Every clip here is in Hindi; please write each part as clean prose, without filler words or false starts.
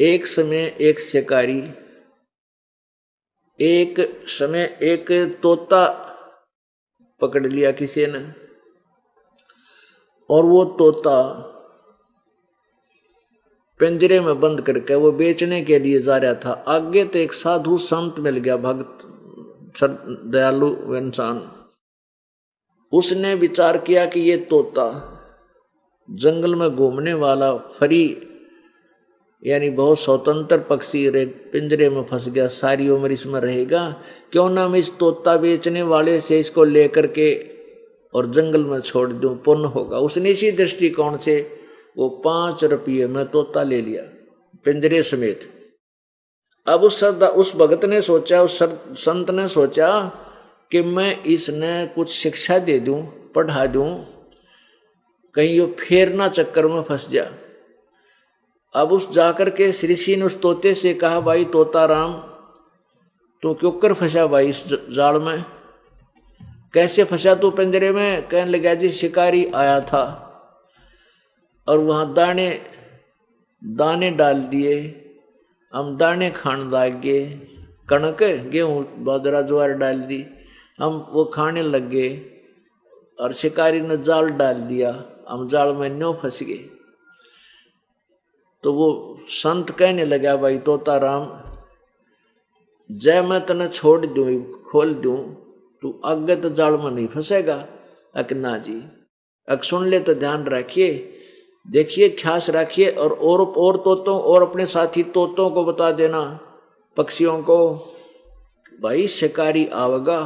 एक समय एक शिकारी, एक समय एक तोता पकड़ लिया किसी ने, और वो तोता पिंजरे में बंद करके वो बेचने के लिए जा रहा था। आगे तो एक साधु संत मिल गया, भक्त दयालु इंसान। उसने विचार किया कि ये तोता जंगल में घूमने वाला फ्री यानी बहुत स्वतंत्र पक्षी पिंजरे में फंस गया, सारी उम्र इसमें रहेगा, क्यों ना मैं इस तोता बेचने वाले से इसको लेकर के और जंगल में छोड़ दूं, पुण्य होगा। उसने इसी दृष्टिकोण से वो 5 रुपये में तोता ले लिया पिंजरे समेत। अब उस भगत ने सोचा, उस संत ने सोचा कि मैं इसने कुछ शिक्षा दे दूं, पढ़ा दूं, कहीं ये फेरना चक्कर में फंस जा। अब उस जाकर के श्री ऋषि ने उस तोते से कहा, भाई तोता राम, तू क्यों कर फंसा भाई इस जाल में, कैसे फंसा तू पिंजरे में? कहने लगा, जी शिकारी आया था और वहां दाने दाने डाल दिए, हम दाने खाने लग गए, कणक गेहूं बाजरा ज्वार डाल दी, हम वो खाने लग गए और शिकारी ने जाल डाल दिया, हम जाल में न्यों फंस गए। तो वो संत कहने लगा, भाई तोता राम, जय मैं तने छोड़ दूं, खोल दूं, तू आगे तो जाल में नहीं फंसेगा। अकना जी, अक सुन ले तो ध्यान रखिए, देखिए ख्यास रखिए, और तोतों और अपने साथी तोतों को बता देना, पक्षियों को, भाई शिकारी आवेगा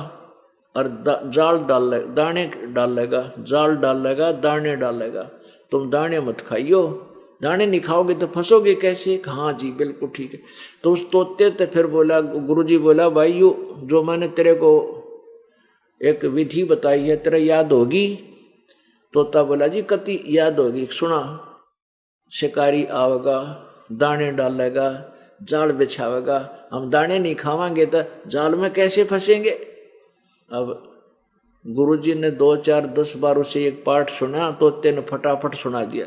और जाल डाल दाने डालेगा, जाल डालेगा, दाने डालेगा, तुम दाने मत खाइयो, दाने नहीं खाओगे तो फंसोगे कैसे? हाँ जी बिल्कुल ठीक है। तो उस तोते तो फिर बोला, गुरुजी बोला, भाई यू जो मैंने तेरे को एक विधि बताई है तेरा याद होगी? तोता बोला, जी कति याद होगी, सुना। शिकारी आवेगा, दाने डालेगा, जाल बिछावेगा, हम दाने नहीं खावांगे तो जाल में कैसे फंसेंगे? अब गुरुजी ने 2, 4, 10 बार उसे एक पाठ सुना, तोते ने फटाफट सुना दिया।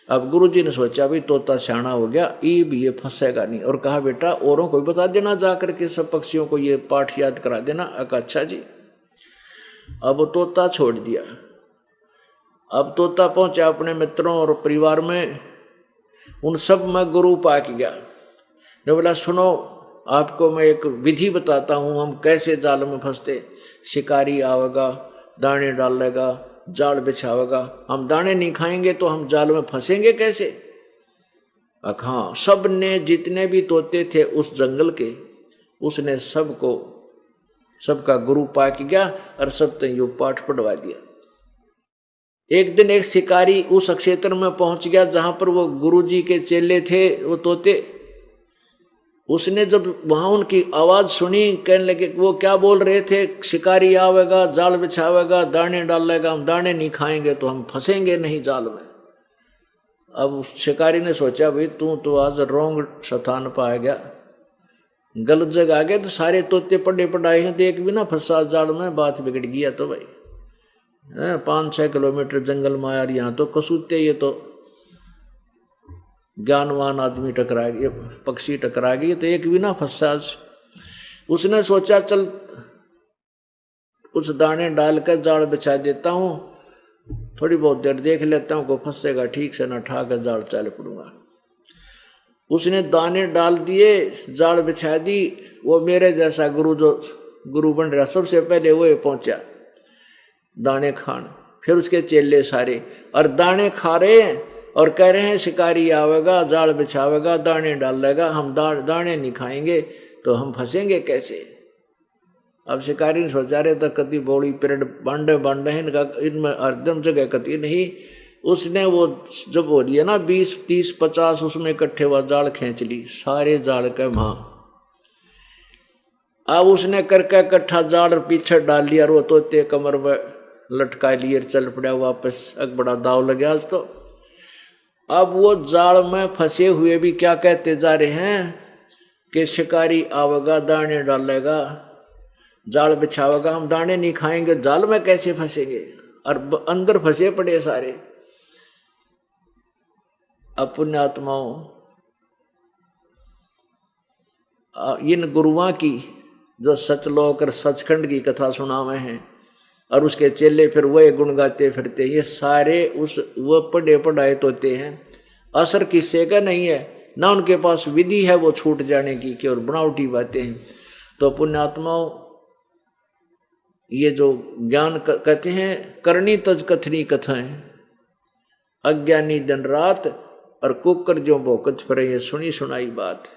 अब गुरुजी ने सोचा भी तोता सियाना हो गया, ये फंसेगा नहीं, और कहा बेटा औरों को बता देना, जाकर के सब पक्षियों को ये पाठ याद करा देना। अच्छा जी। अब तोता छोड़ दिया। अब तोता पहुंचा अपने मित्रों और परिवार में, उन सब में गुरु पाक गया ने बोला, सुनो आपको मैं एक विधि बताता हूं, हम कैसे जाल में फंसते। शिकारी आवेगा, दाने डालेगा, जाल बिछावेगा, हम दाने नहीं खाएंगे तो हम जाल में फंसेंगे कैसे? हाँ, सब ने जितने भी तोते थे उस जंगल के, उसने सबका गुरु पाक गया और सब यो पाठ पढ़वा दिया। एक दिन एक शिकारी उस क्षेत्र में पहुंच गया जहां पर वो गुरुजी के चेले थे, वो तोते। उसने जब वहां उनकी आवाज सुनी, कहने लगे, वो क्या बोल रहे थे, शिकारी आवेगा, जाल बिछावेगा, दाने डालेगा, हम दाने नहीं खाएंगे तो हम फंसेंगे नहीं जाल में। अब शिकारी ने सोचा, भाई तू तो आज रोंग स्थान पर आ गया, गलत जगह आ गया, तो सारे तोते पढ़े पढ़ाए हैं तो एक भी ना फंसा जाल में, बात बिगड़ गया। तो भाई 5-6 किलोमीटर जंगल में आया, यहाँ तो कसूते, ये तो ज्ञानवान आदमी टकरा गए, पक्षी टकरा गए, तो एक भी ना फंसा। उसने सोचा चल कुछ दाने डालकर जाल बिछा देता हूं, थोड़ी बहुत देर देख लेता हूं, को फंसेगा ठीक से, न ठा कर जाल चल पड़ूंगा। उसने दाने डाल दिए, जाल बिछा दी। वो मेरे जैसा गुरु बन रहा, सबसे पहले वो पहुंचा दाने खान, फिर उसके चेले सारे, और दाने खा रहे हैं और कह रहे हैं शिकारी आवेगा, जाल बिछावेगा, दाने डालेगा, हम दाने नहीं खाएंगे तो हम फंसेंगे कैसे? अब शिकारी ने सोचा, रहे तो कति बोली पेड़ बांडे बांडे हैं, इनमें हरदम जगह कति नहीं। उसने वो जब हो रही है ना 20, 30, 50 उसमें इकट्ठे हुआ जाल खींच ली, सारे जाल के वहां। अब उसने करके इकट्ठा जाल पीछे डाल लिया, और वो तोते कमर में लटका लिए चल पड़ा वापस। एक बड़ा दाव लग गया आज तो। अब वो जाल में फंसे हुए भी क्या कहते जा रहे हैं कि शिकारी आवेगा, दाने डालेगा, जाल बिछावेगा, हम दाने नहीं खाएंगे, जाल में कैसे फंसेंगे? और अंदर फंसे पड़े सारे। अब पुण्यात्माओं, इन गुरुओं की जो सचलोक और सचखंड की कथा सुनावे हैं और उसके चेले फिर वह गुण गाते फिरते, ये सारे उस वो पढ़े पढ़ाए तोते हैं, असर किस्से का नहीं है, ना उनके पास विधि है वो छूट जाने की कि और बनावटी बातें हैं। तो पुण्यात्माओं, ये जो ज्ञान कहते हैं करनी तज कथनी कथाएं, अज्ञानी दिन रात और कुकर जो भोकत फिरे, ये सुनी सुनाई बात।